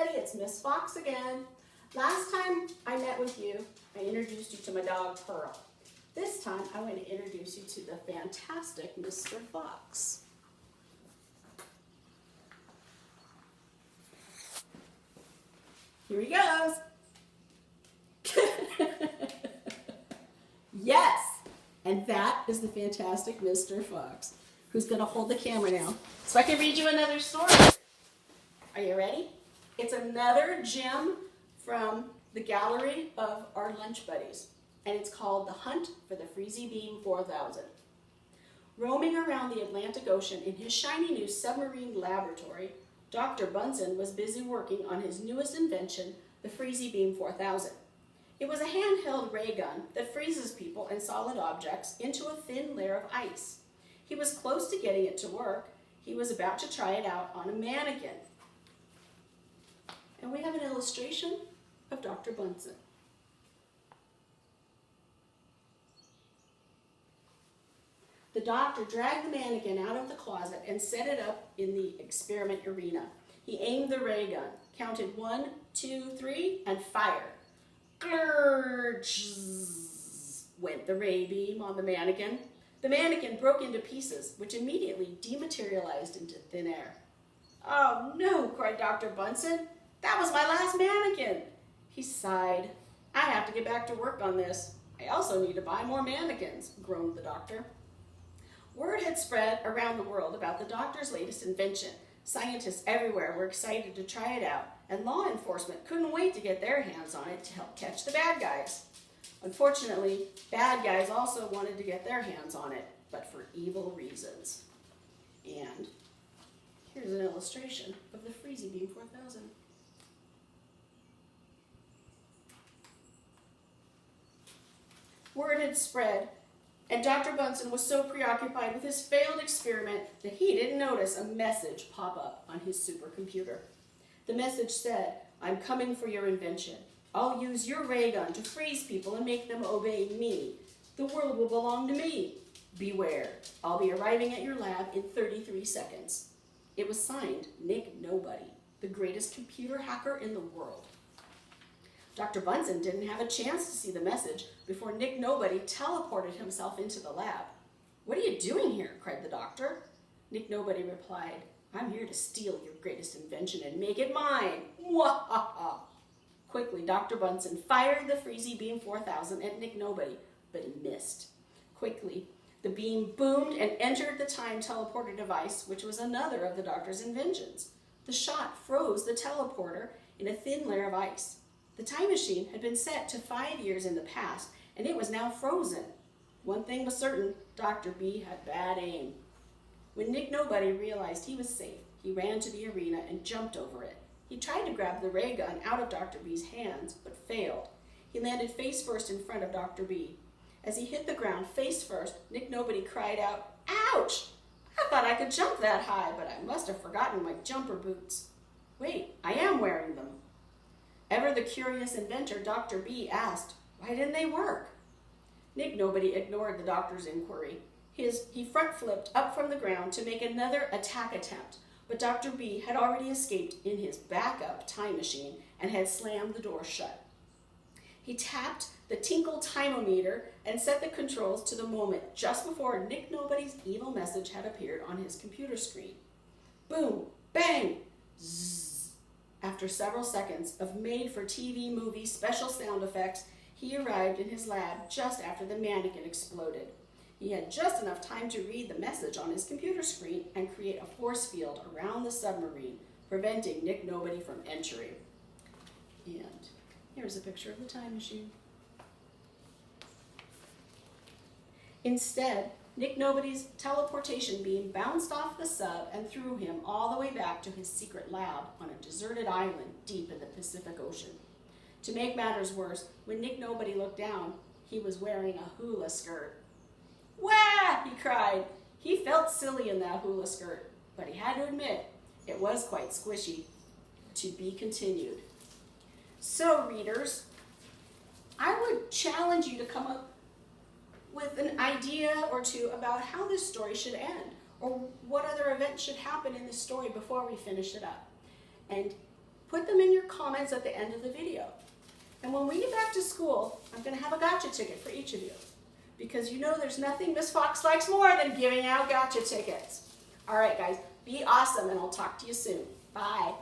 everybody, it's Miss Fox again. Last time I met with you, I introduced you to my dog, Pearl. This time, I want to introduce you to the fantastic Mr. Fox. Here he goes. Yes, and that is the fantastic Mr. Fox, who's going to hold the camera now so I can read you another story. Are you ready? It's another gem from the gallery of our lunch buddies, and it's called The Hunt for the Freezy Beam 4000. Roaming around the Atlantic Ocean in his shiny new submarine laboratory, Dr. Bunsen was busy working on his newest invention, the Freezy Beam 4000. It was a handheld ray gun that freezes people and solid objects into a thin layer of ice. He was close to getting it to work. He was about to try it out on a mannequin. And we have an illustration of Dr. Bunsen. The doctor dragged the mannequin out of the closet and set it up in the experiment arena. He aimed the ray gun, counted 1, 2, 3, and fired. Glurg! Went the ray beam on the mannequin. The mannequin broke into pieces, which immediately dematerialized into thin air. "Oh no," cried Dr. Bunsen. "That was my last mannequin." He sighed. "I have to get back to work on this. I also need to buy more mannequins," groaned the doctor. Word had spread around the world about the doctor's latest invention. Scientists everywhere were excited to try it out, and law enforcement couldn't wait to get their hands on it to help catch the bad guys. Unfortunately, bad guys also wanted to get their hands on it, but for evil reasons. And here's an illustration of the Freezy Beam 4000. Word had spread, and Dr. Bunsen was so preoccupied with his failed experiment that he didn't notice a message pop up on his supercomputer. The message said, "I'm coming for your invention. I'll use your ray gun to freeze people and make them obey me. The world will belong to me. Beware. I'll be arriving at your lab in 33 seconds. It was signed Nick Nobody, the greatest computer hacker in the world. Dr. Bunsen didn't have a chance to see the message before Nick Nobody teleported himself into the lab. "What are you doing here?" cried the doctor. Nick Nobody replied, "I'm here to steal your greatest invention and make it mine. Mwahaha." Quickly, Dr. Bunsen fired the Freezy Beam 4000 at Nick Nobody, but he missed. Quickly, the beam boomed and entered the time teleporter device, which was another of the doctor's inventions. The shot froze the teleporter in a thin layer of ice. The time machine had been set to 5 years in the past, and it was now frozen. One thing was certain, Dr. B had bad aim. When Nick Nobody realized he was safe, he ran to the arena and jumped over it. He tried to grab the ray gun out of Dr. B's hands, but failed. He landed face first in front of Dr. B. As he hit the ground face first, Nick Nobody cried out, "Ouch! I thought I could jump that high, but I must have forgotten my jumper boots. Wait, I am wearing them." Ever the curious inventor, Dr. B asked, "Why didn't they work?" Nick Nobody ignored the doctor's inquiry. He front flipped up from the ground to make another attack attempt, but Dr. B had already escaped in his backup time machine and had slammed the door shut. He tapped the tinkle timeometer and set the controls to the moment just before Nick Nobody's evil message had appeared on his computer screen. Boom, bang, zzz. After several seconds of made-for-TV movie special sound effects, he arrived in his lab just after the mannequin exploded. He had just enough time to read the message on his computer screen and create a force field around the submarine, preventing Nick Nobody from entering. And here's a picture of the time machine. Instead, Nick Nobody's teleportation beam bounced off the sub and threw him all the way back to his secret lab on a deserted island deep in the Pacific Ocean. To make matters worse, when Nick Nobody looked down, he was wearing a hula skirt. "Wah!" he cried. He felt silly in that hula skirt, but he had to admit it was quite squishy. To be continued. So, readers, I would challenge you to come up with an idea or two about how this story should end, or what other events should happen in this story before we finish it up. And Put them in your comments at the end of the video. And when we get back to school, I'm going to have a gotcha ticket for each of you. Because you know there's nothing Miss Fox likes more than giving out gotcha tickets. All right, guys, be awesome, and I'll talk to you soon. Bye.